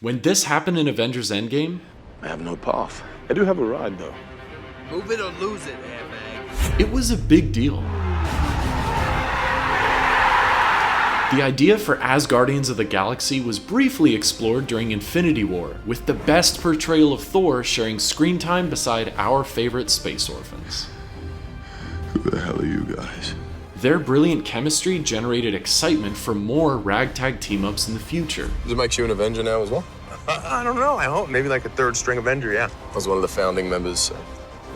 When this happened in Avengers Endgame, I have no path. I do have a ride, though. Move it or lose it, airbag. it was a big deal. The idea for Asgardians of the Galaxy was briefly explored during Infinity War, with the best portrayal of Thor sharing screen time beside our favorite space orphans. Who the hell are you guys? Their brilliant chemistry generated excitement for more ragtag team-ups in the future. Does it make you an Avenger now as well? I don't know. I hope. Maybe like a third string Avenger, yeah. I was one of the founding members, so.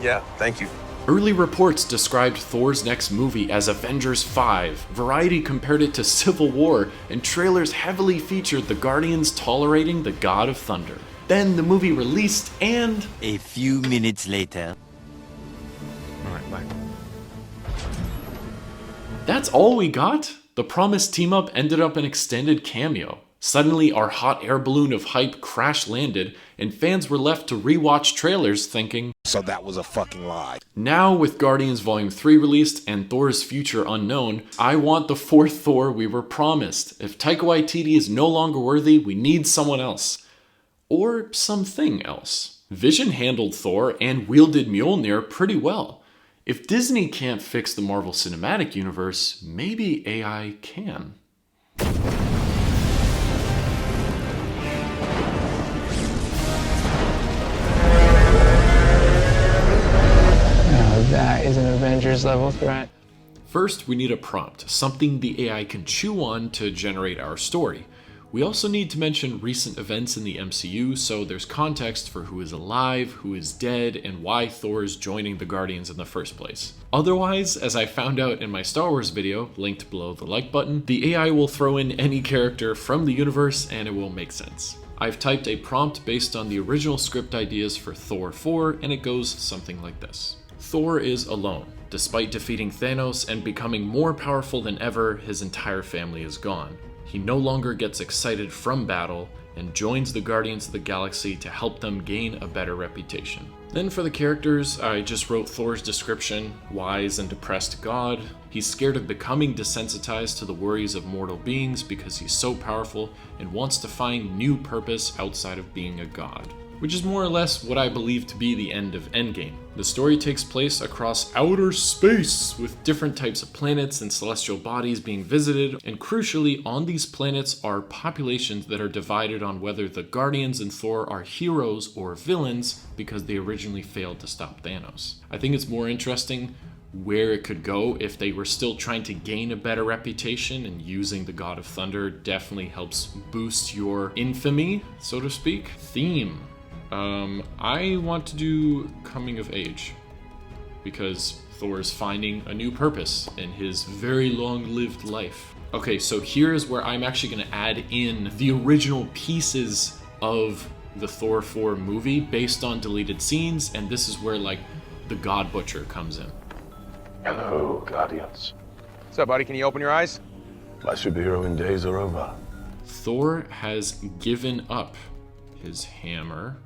Yeah, thank you. Early reports described Thor's next movie as Avengers 5, Variety compared it to Civil War, and trailers heavily featured the Guardians tolerating the God of Thunder. Then the movie released and... A few minutes later. All right, bye. That's all we got? The promised team-up ended up an extended cameo. Suddenly, our hot air balloon of hype crash-landed, and fans were left to rewatch trailers thinking, So that was a fucking lie. now with Guardians Volume 3 released and Thor's future unknown, I want the fourth Thor we were promised. If Taika Waititi is no longer worthy, we need someone else. Or something else. Vision handled Thor and wielded Mjolnir pretty well. If Disney can't fix the Marvel Cinematic Universe, maybe AI can. That is an Avengers level threat. First, we need a prompt, something the AI can chew on to generate our story. We also need to mention recent events in the MCU, so there's context for who is alive, who is dead, and why Thor is joining the Guardians in the first place. Otherwise, as I found out in my Star Wars video, linked below the like button, the AI will throw in any character from the universe and it will make sense. I've typed a prompt based on the original script ideas for Thor 4, and it goes something like this. Thor is alone. Despite defeating Thanos and becoming more powerful than ever, his entire family is gone. He no longer gets excited from battle and joins the Guardians of the Galaxy to help them gain a better reputation. Then for the characters, I just wrote Thor's description: wise and depressed god. He's scared of becoming desensitized to the worries of mortal beings because he's so powerful and wants to find new purpose outside of being a god. Which is more or less what I believe to be the end of Endgame. The story takes place across outer space, with different types of planets and celestial bodies being visited, and crucially, on these planets are populations that are divided on whether the Guardians and Thor are heroes or villains because they originally failed to stop Thanos. I think it's more interesting where it could go if they were still trying to gain a better reputation, and using the God of Thunder definitely helps boost your infamy, so to speak. Theme. I want to do coming of age, because Thor is finding a new purpose in his very long-lived life. Okay, so here's where I'm actually going to add in the original pieces of the Thor 4 movie based on deleted scenes, and this is where, like, the God Butcher comes in. Hello, Guardians. What's up, buddy? Can you open your eyes? My superheroing days are over. Thor has given up his hammer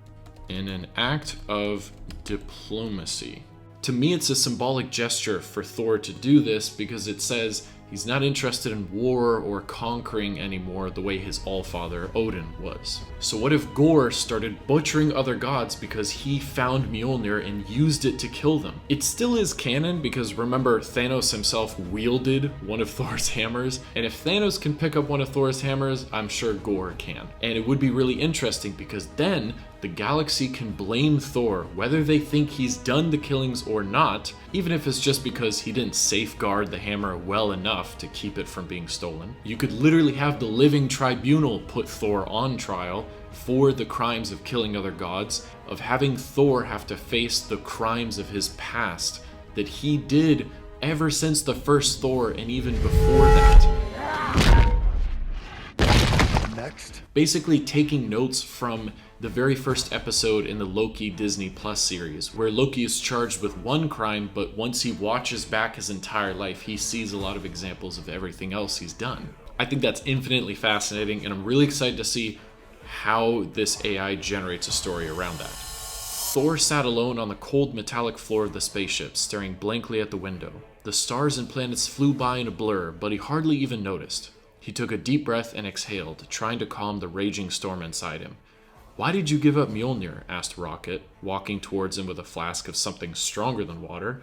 in an act of diplomacy. To me, it's a symbolic gesture for Thor to do this because it says he's not interested in war or conquering anymore the way his allfather Odin was. So what if Gorr started butchering other gods because he found Mjolnir and used it to kill them? It still is canon because remember, Thanos himself wielded one of Thor's hammers, and if Thanos can pick up one of Thor's hammers, I'm sure Gorr can. And it would be really interesting because then the galaxy can blame Thor whether they think he's done the killings or not, even if it's just because he didn't safeguard the hammer well enough to keep it from being stolen. You could literally have the living tribunal put Thor on trial for the crimes of killing other gods, of having Thor have to face the crimes of his past that he did ever since the first Thor and even before that. Next. Basically taking notes from the very first episode in the Loki Disney Plus series, where Loki is charged with one crime, but once he watches back his entire life, he sees a lot of examples of everything else he's done. I think that's infinitely fascinating, and I'm really excited to see how this AI generates a story around that. Thor sat alone on the cold metallic floor of the spaceship, staring blankly at the window. The stars and planets flew by in a blur, but he hardly even noticed. He took a deep breath and exhaled, trying to calm the raging storm inside him. "Why did you give up Mjolnir?" asked Rocket, walking towards him with a flask of something stronger than water.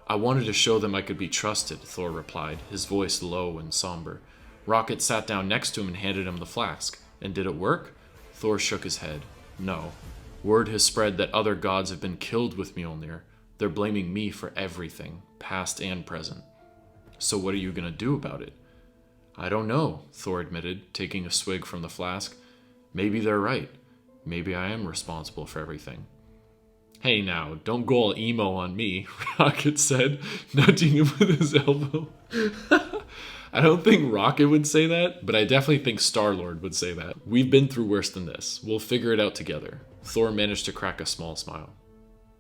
"I wanted to show them I could be trusted," Thor replied, his voice low and somber. Rocket sat down next to him and handed him the flask. "And did it work?" Thor shook his head. "No. Word has spread that other gods have been killed with Mjolnir. They're blaming me for everything, past and present." "So what are you going to do about it?" "I don't know," Thor admitted, taking a swig from the flask. "Maybe they're right. Maybe I am responsible for everything." "Hey now, don't go all emo on me," Rocket said, nudging him with his elbow. I don't think Rocket would say that, but I definitely think Star-Lord would say that. "We've been through worse than this. We'll figure it out together." Thor managed to crack a small smile.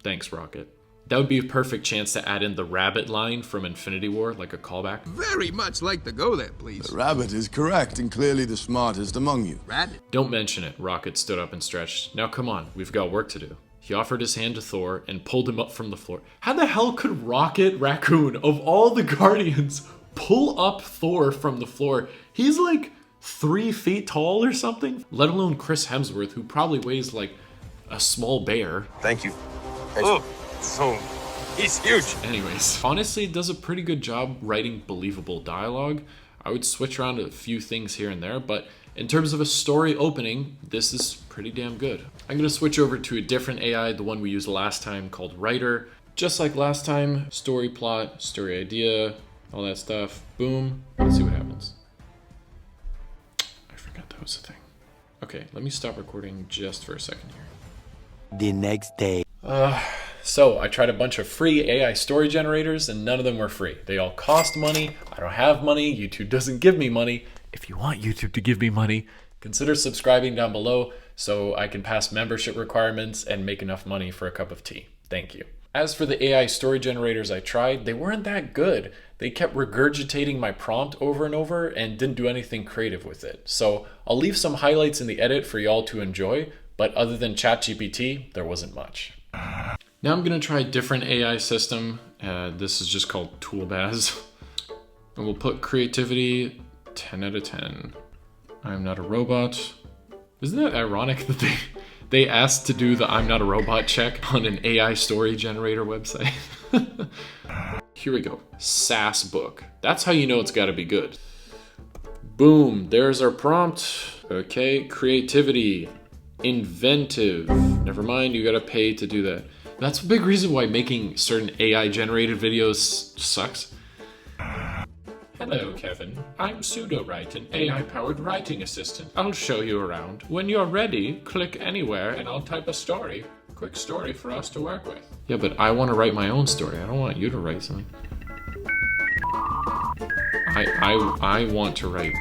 "Thanks, Rocket." That would be a perfect chance to add in the rabbit line from Infinity War, like a callback. Very much like to go there, please. The rabbit is correct and clearly the smartest among you. Rabbit? "Don't mention it." Rocket stood up and stretched. "Now come on, we've got work to do." He offered his hand to Thor and pulled him up from the floor. How the hell could Rocket Raccoon, of all the Guardians, pull up Thor from the floor? He's like 3 feet tall or something, let alone Chris Hemsworth, who probably weighs like a small bear. Thank you. Oh, so he's huge. Anyways, honestly, it does a pretty good job writing believable dialogue. I would switch around a few things here and there, but in terms of a story opening, this is pretty damn good. I'm going to switch over to a different AI, the one we used last time, called Writer. Just like last time, story plot, story idea, all that stuff. Boom. Let's see what happens. I forgot that was a thing. Okay, let me stop recording just for a second here. The next day. So I tried a bunch of free AI story generators and none of them were free. They all cost money. I don't have money. YouTube doesn't give me money. If you want YouTube to give me money, consider subscribing down below so I can pass membership requirements and make enough money for a cup of tea. Thank you. As for the AI story generators I tried, they weren't that good. They kept regurgitating my prompt over and over and didn't do anything creative with it. So I'll leave some highlights in the edit for y'all to enjoy, but other than ChatGPT, there wasn't much. Now I'm going to try a different AI system. This is just called Toolbaz. And we'll put creativity 10 out of 10. I'm not a robot. Isn't that ironic that they asked to do the I'm not a robot check on an AI story generator website? Here we go. SAS book. That's how you know it's got to be good. Boom, there's our prompt. Okay, creativity, inventive. Never mind, you got to pay to do that. That's a big reason why making certain AI generated videos sucks. Hello, Kevin. I'm Pseudowrite, an AI-powered writing assistant. I'll show you around. When you're ready, click anywhere and I'll type a story. Quick story for us to work with. Yeah, but I want to write my own story. I don't want you to write something. I want to write.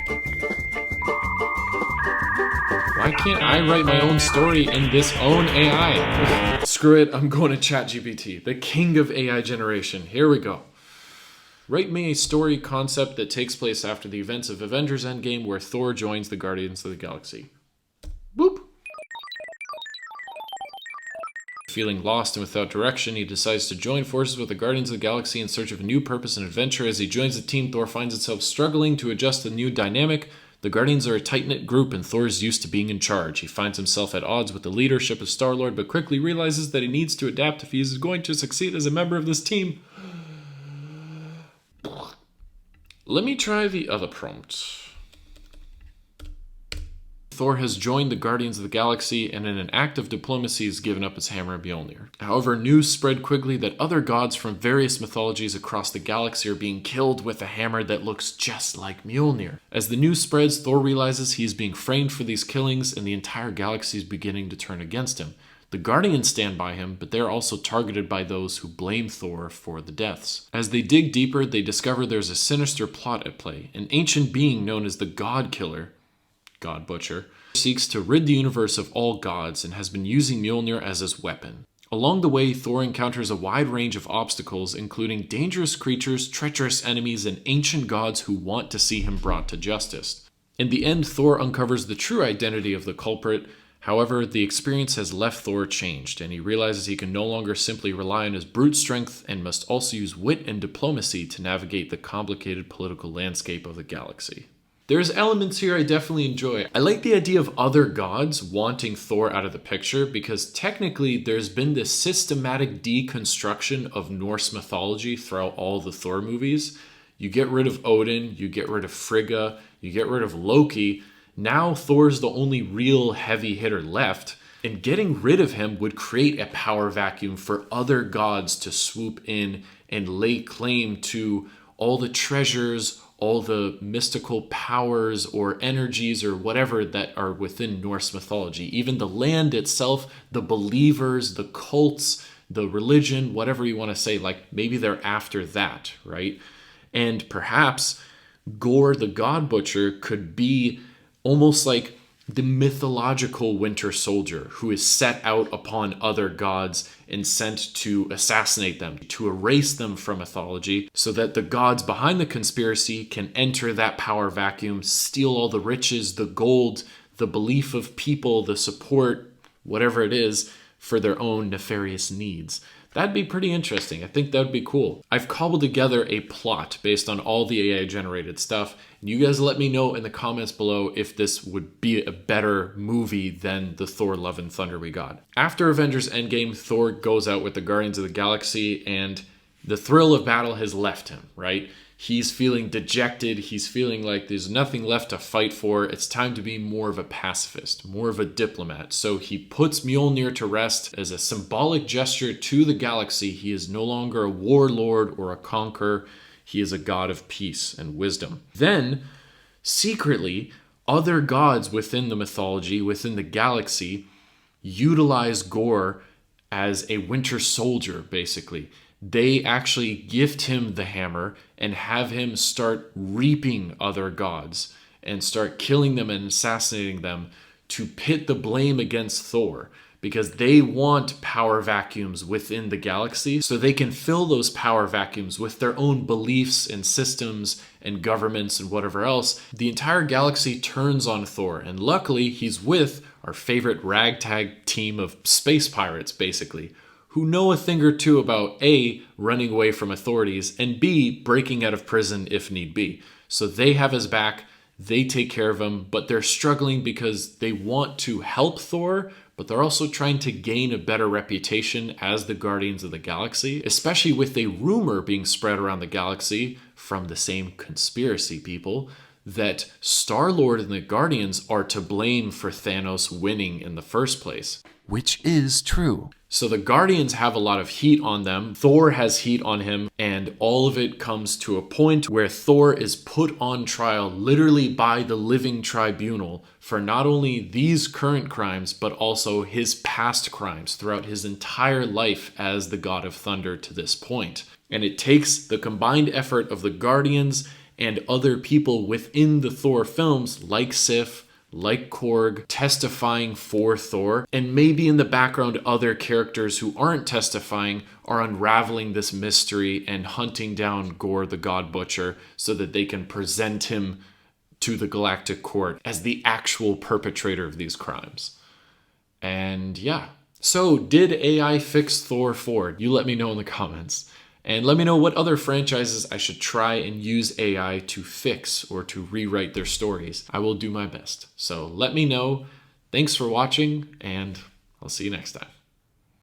Why can't I write my own story in this own AI? Screw it, I'm going to ChatGPT, the king of AI generation. Here we go. Write me a story concept that takes place after the events of Avengers Endgame where Thor joins the Guardians of the Galaxy. Boop. Feeling lost and without direction, he decides to join forces with the Guardians of the Galaxy in search of a new purpose and adventure. As he joins the team, Thor finds himself struggling to adjust to the new dynamic. The Guardians are a tight-knit group and Thor is used to being in charge. He finds himself at odds with the leadership of Star-Lord, but quickly realizes that he needs to adapt if he is going to succeed as a member of this team. Let me try the other prompt. Thor has joined the Guardians of the Galaxy and in an act of diplomacy has given up his hammer Mjolnir. However, news spread quickly that other gods from various mythologies across the galaxy are being killed with a hammer that looks just like Mjolnir. As the news spreads, Thor realizes he is being framed for these killings and the entire galaxy is beginning to turn against him. The Guardians stand by him, but they're also targeted by those who blame Thor for the deaths. As they dig deeper, they discover there's a sinister plot at play. An ancient being known as the God Killer, God Butcher, seeks to rid the universe of all gods and has been using Mjolnir as his weapon. Along the way, Thor encounters a wide range of obstacles, including dangerous creatures, treacherous enemies, and ancient gods who want to see him brought to justice. In the end, Thor uncovers the true identity of the culprit. However, the experience has left Thor changed, and he realizes he can no longer simply rely on his brute strength and must also use wit and diplomacy to navigate the complicated political landscape of the galaxy. There's elements here I definitely enjoy. I like the idea of other gods wanting Thor out of the picture because technically there's been this systematic deconstruction of Norse mythology throughout all the Thor movies. You get rid of Odin, you get rid of Frigga, you get rid of Loki. Now Thor's the only real heavy hitter left, and getting rid of him would create a power vacuum for other gods to swoop in and lay claim to all the treasures, all the mystical powers or energies or whatever that are within Norse mythology. Even the land itself, the believers, the cults, the religion, whatever you want to say, like maybe they're after that, right? And perhaps Gorr the God Butcher could be almost like the mythological Winter Soldier who is set out upon other gods and sent to assassinate them, to erase them from mythology, so that the gods behind the conspiracy can enter that power vacuum, steal all the riches, the gold, the belief of people, the support, whatever it is, for their own nefarious needs. That'd be pretty interesting. I think that would be cool. I've cobbled together a plot based on all the AI generated stuff. And you guys let me know in the comments below if this would be a better movie than the Thor Love and Thunder we got. After Avengers Endgame, Thor goes out with the Guardians of the Galaxy and the thrill of battle has left him, right? He's feeling dejected. He's feeling like there's nothing left to fight for. It's time to be more of a pacifist, more of a diplomat. So he puts Mjolnir to rest as a symbolic gesture to the galaxy. He is no longer a warlord or a conqueror. He is a god of peace and wisdom. Then, secretly, other gods within the mythology, within the galaxy, utilize Gorr as a Winter Soldier, basically. They actually gift him the hammer and have him start reaping other gods and start killing them and assassinating them to pit the blame against Thor, because they want power vacuums within the galaxy so they can fill those power vacuums with their own beliefs and systems and governments and whatever else. The entire galaxy turns on Thor, and luckily he's with our favorite ragtag team of space pirates, basically, who know a thing or two about A, running away from authorities, and B, breaking out of prison if need be. So they have his back, they take care of him, but they're struggling because they want to help Thor, but they're also trying to gain a better reputation as the Guardians of the Galaxy, especially with a rumor being spread around the galaxy from the same conspiracy people that Star-Lord and the Guardians are to blame for Thanos winning in the first place. Which is true. So the Guardians have a lot of heat on them. Thor has heat on him, and all of it comes to a point where Thor is put on trial literally by the living tribunal for not only these current crimes, but also his past crimes throughout his entire life as the God of Thunder to this point. And it takes the combined effort of the Guardians and other people within the Thor films, like Sif, like Korg, testifying for Thor, and maybe in the background other characters who aren't testifying are unraveling this mystery and hunting down Gorr the God Butcher so that they can present him to the Galactic Court as the actual perpetrator of these crimes. And yeah. So did AI fix Thor 4? You let me know in the comments. And let me know what other franchises I should try and use AI to fix or to rewrite their stories. I will do my best. So let me know. Thanks for watching, and I'll see you next time.